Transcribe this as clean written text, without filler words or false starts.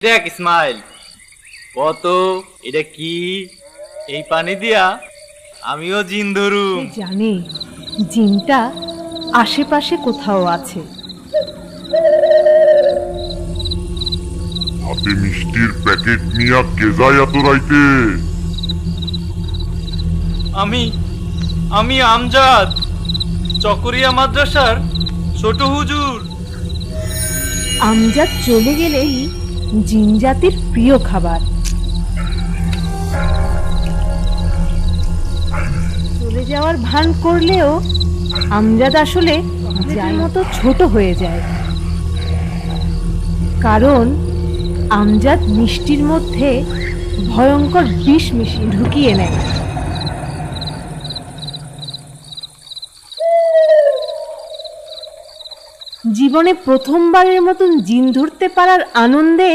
দেখ ইসমাইল, কত এটা কি? এই পানি দিয়া আমিও জিন ধরুম। জানে জিনটা আশেপাশে কোথাও আছে। হাতে মিষ্টির প্যাকেট নিয়া কে যায় এত রাইতে? আমি আমি আমজাদ, চকরিয়া মাদ্রাসার ছোট হুজুর। আমজাদ চলে গেলেই জিন জাতির প্রিয় খাবার। চলে যাওয়ার ভান করলেও আমজাদ আসলে যার মতো ছোট হয়ে যায়, কারণ আমজাদ মিষ্টির মধ্যে ভয়ঙ্কর বিষ মিশিয়ে ঢুকিয়ে নেয়। জীবনে প্রথমবারের মতন জিন ধরতে পারার আনন্দে